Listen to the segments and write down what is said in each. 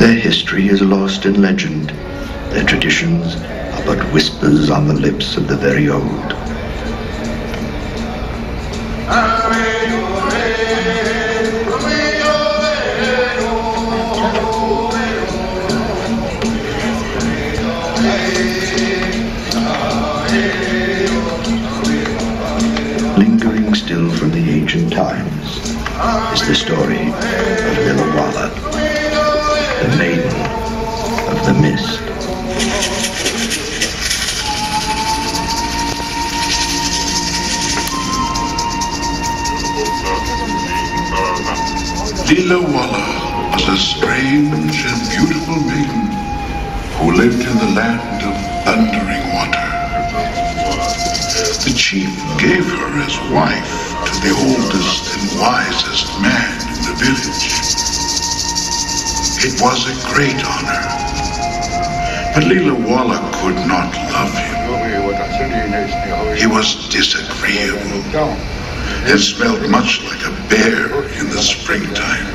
Their history is lost in legend. Their traditions are but whispers on the lips of the very old. Lingering still from the ancient times is the story of Lillawalla, the maiden of the mist. Lillawalla was a strange and beautiful maiden who lived in the land of thundering water. The chief gave her as wife to the oldest and wisest man in the village. It was a great honor, but Lillawalla could not love him. He was disagreeable and smelled much like a bear in the springtime.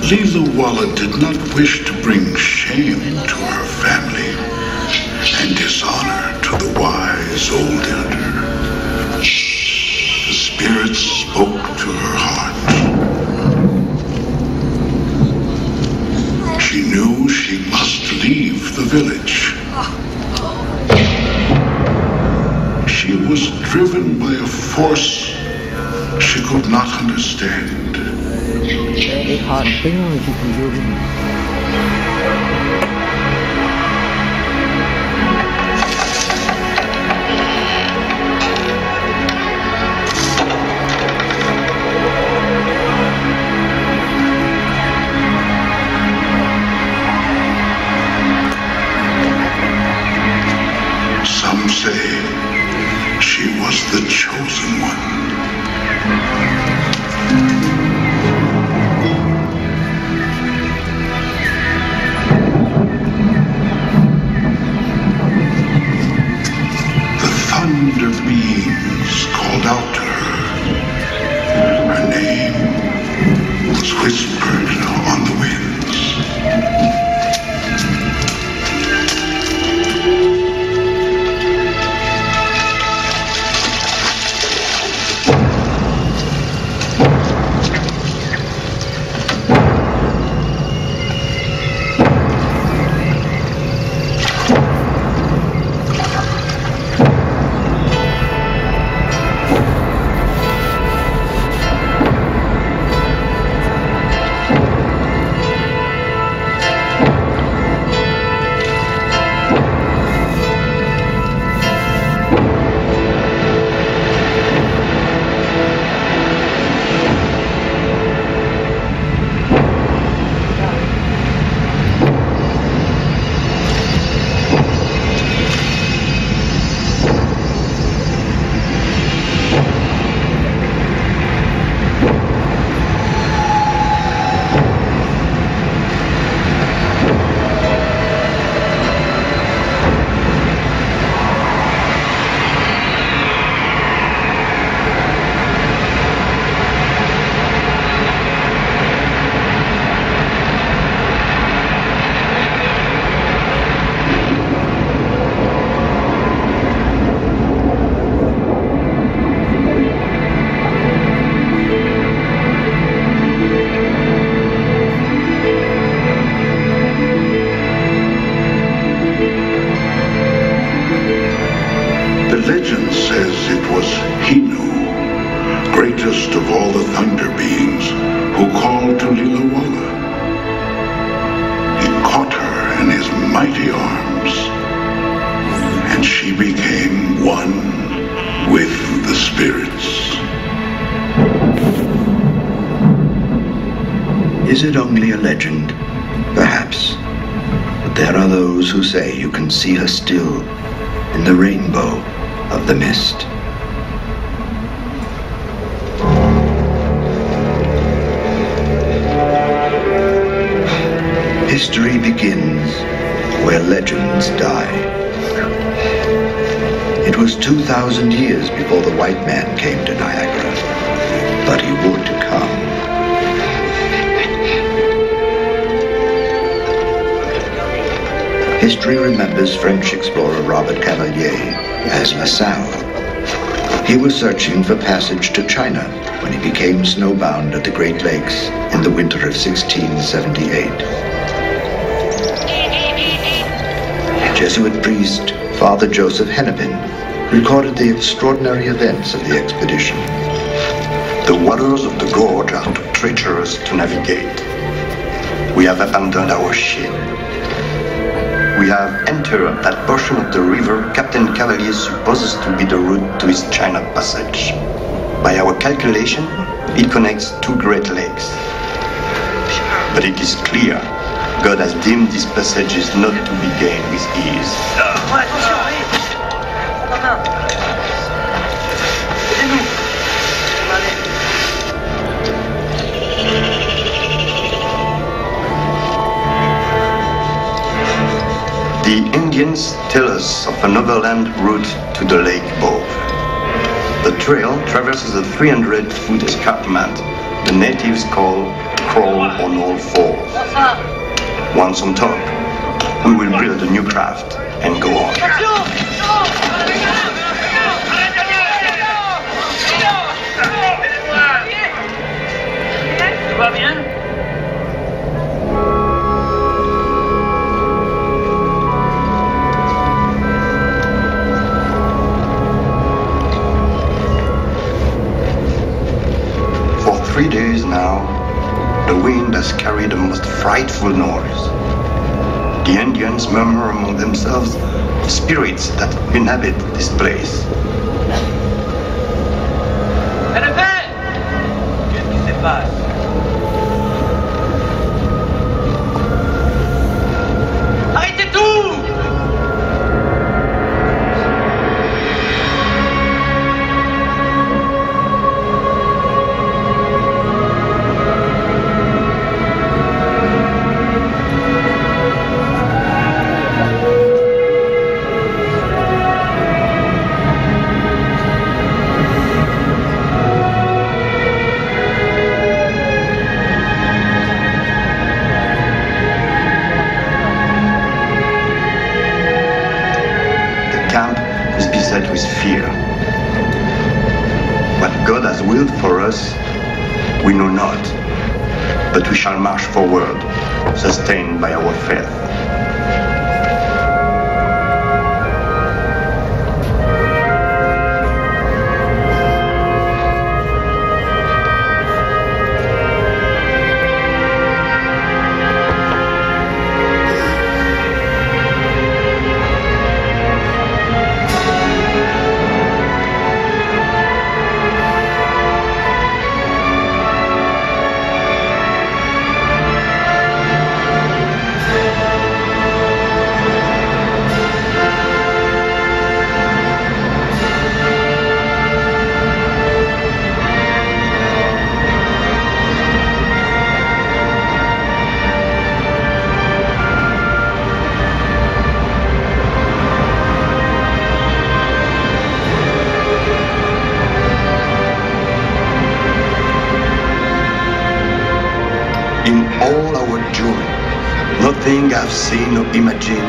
Lillawalla did not wish to bring shame to her family and dishonor to the wise old elder. The spirit spoke to her heart. She knew she must leave the village. She was driven by a force she could not understand. Some say she was the chosen one. Thunder beings called out to her. Her name was whispered on the winds. Legend says it was Hinu, greatest of all the thunder beings, who called to Lillawalla. He caught her in his mighty arms, and she became one with the spirits. Is it only a legend? Perhaps. But there are those who say you can see her still in the rainbow of the mist. History begins where legends die. It was 2,000 years before the white man came to Niagara, but he would come. History remembers French explorer Robert Cavelier as La Salle. He was searching for passage to China when he became snowbound at the Great Lakes in the winter of 1678. Jesuit priest Father Joseph Hennepin recorded the extraordinary events of the expedition. The waters of the gorge are too treacherous to navigate. We have abandoned our ship. We have entered that portion of the river Captain Cavalier supposes to be the route to his China passage. By our calculation, it connects two great lakes. But it is clear God has deemed these passages not to be gained with ease. The Indians tell us of an overland route to the Lake Bow. The trail traverses a 300-foot escarpment the natives call Crawl on All Fours. Once on top, we will build a new craft and go on. For 3 days now, the wind has carried a most frightful noise. The Indians murmur among themselves the spirits that inhabit this place. Qu'est-ce qui se passe? Arrêtez tout! With fear. What God has willed for us, we know not, but we shall march forward, sustained by our faith. In all our journey, nothing I've seen or imagined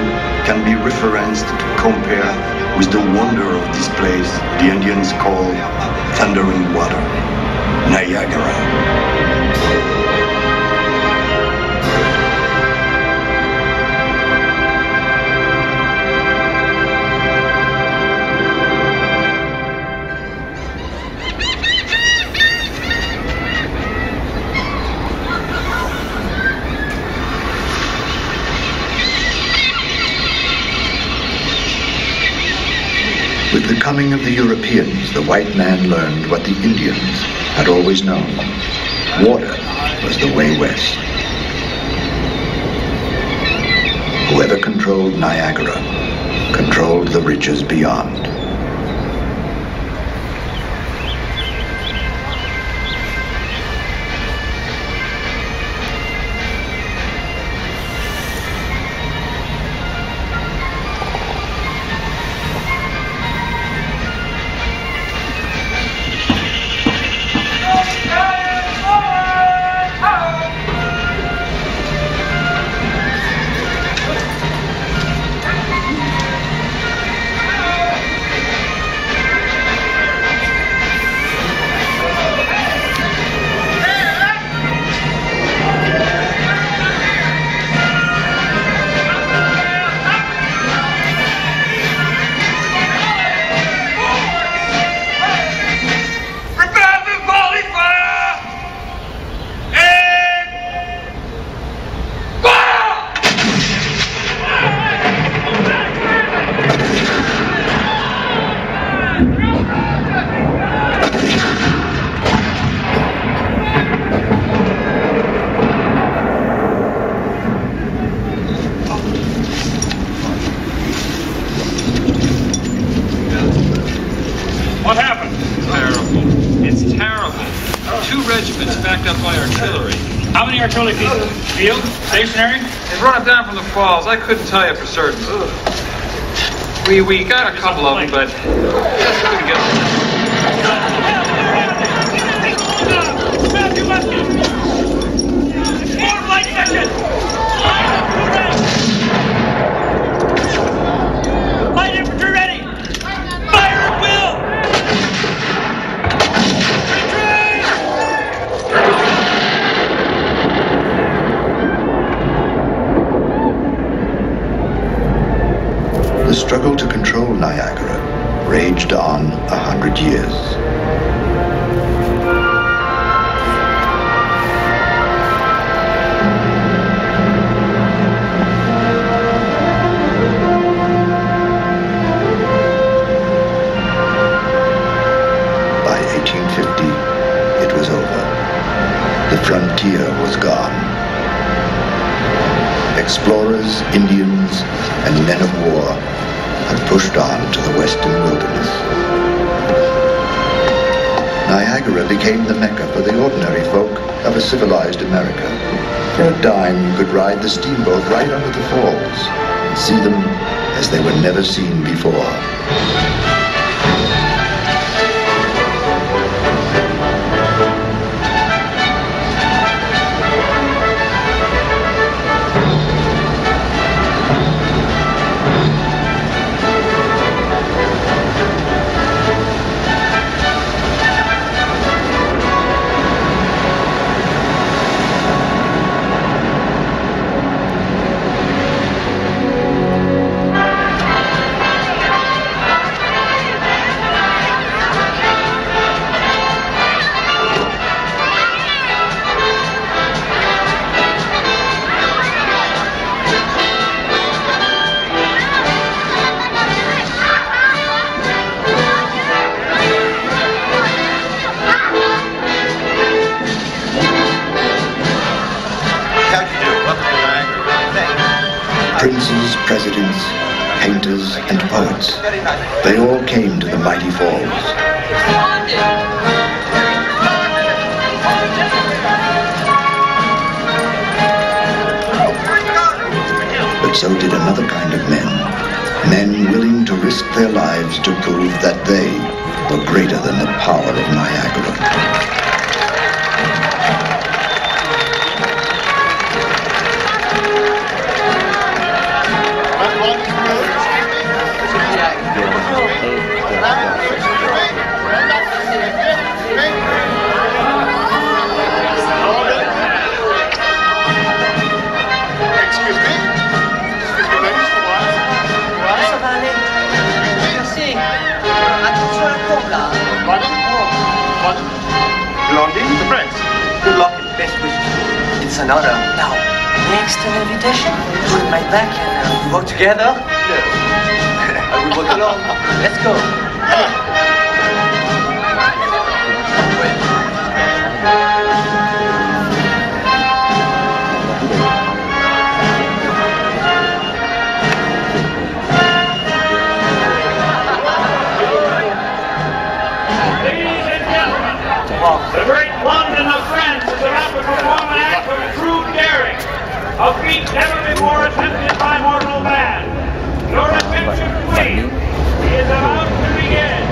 can be referenced to compare with the wonder of this place the Indians call Thundering Water, Niagara. With the coming of the Europeans, the white man learned what the Indians had always known. Water was the way west. Whoever controlled Niagara controlled the riches beyond. Artillery pieces. Field? Stationary? They brought it down from the falls. I couldn't tell you for certain. We got a couple of them, but just couldn't get them. Light infantry ready! Fire at will! The struggle to control Niagara raged on 100 years. By 1850, it was over. The frontier was gone. Explorers, Indians, and men of war had pushed on to the western wilderness. Niagara became the mecca for the ordinary folk of a civilized America. For a dime, you could ride the steamboat right under the falls and see them as they were never seen before. Princes, presidents, painters, and poets, they all came to the mighty falls. But so did another kind of men willing to risk their lives to prove that they were greater than the power of Niagara. Blondie, the Prince. Good luck and best wishes. It's an honor. Now, next an invitation, put my back and work together. No. I will work alone. Let's go. Ladies and gentlemen, the great London of France is about to perform an act of true daring, a feat never before attempted by mortal man. Your attention, please. He is about to begin.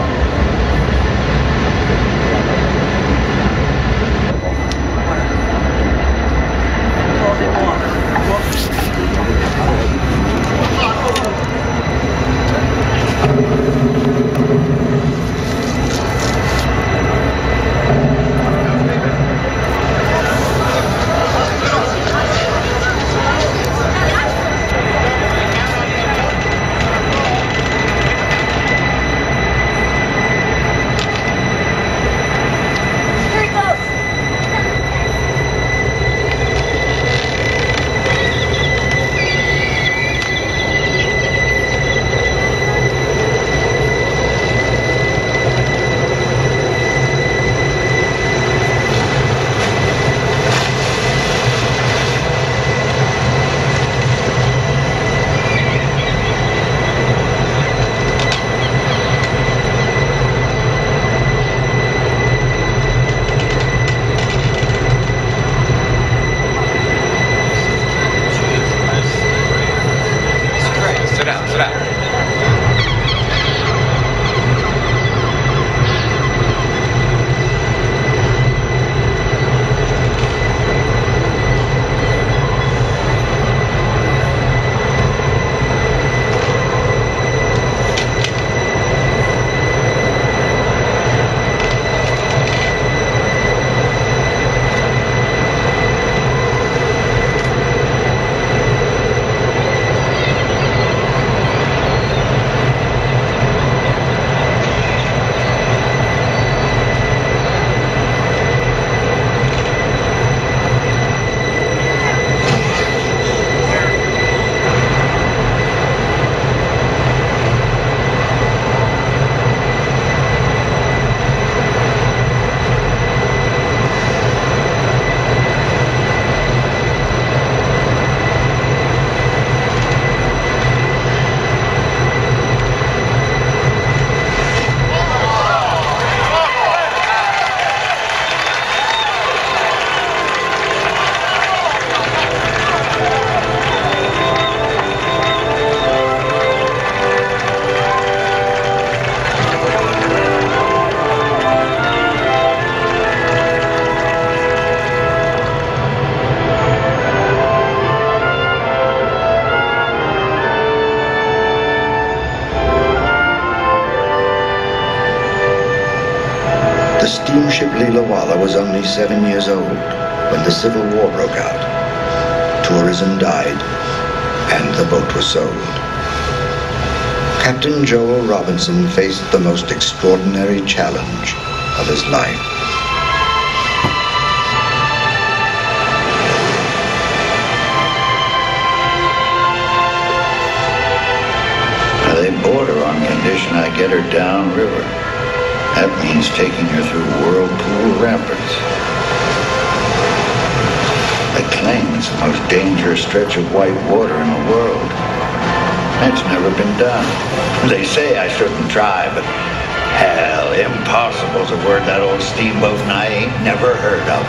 The steamship Leela was only 7 years old when the Civil War broke out. Tourism died, and the boat was sold. Captain Joel Robinson faced the most extraordinary challenge of his life. They board her on condition I get her downriver. That means taking her through Whirlpool Rapids. They claim it's the most dangerous stretch of white water in the world. That's never been done. They say I shouldn't try, but hell, impossible's a word that old steamboat and I ain't never heard of.